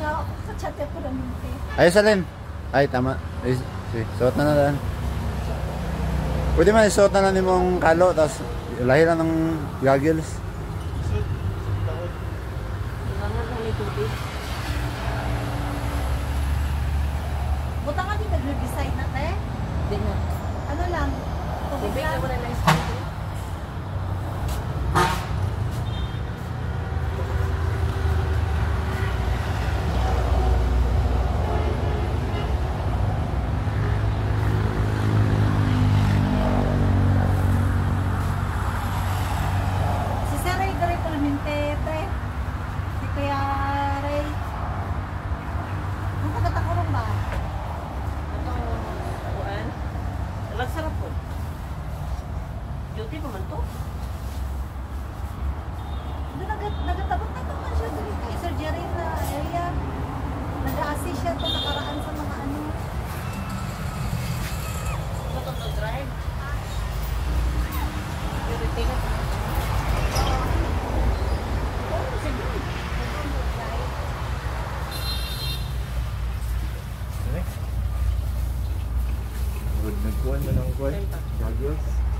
nga ako kachat ko namin eh. Ay, salin. Ay, tama. Ay, suot na lang. Pwede man isuot na lang mong kalo, tapos lahi lang ng goggles. Nangat na may tubig. Buta ka din nag-decide na, te? Hindi na. Ano lang? Tubig lang. Wala lang isip. Si Kuya Ray. Ang taga-takurong ba? Ito, kuan. Nagsarap po. Duty pa man to. Nagatabot na ito man siya dito kay surgery na area. Nag-a-assist siya ito nakaraan sa mga ano. Ito to drive. Purity na. Nagkuhan mo ng kuhan. Goggles.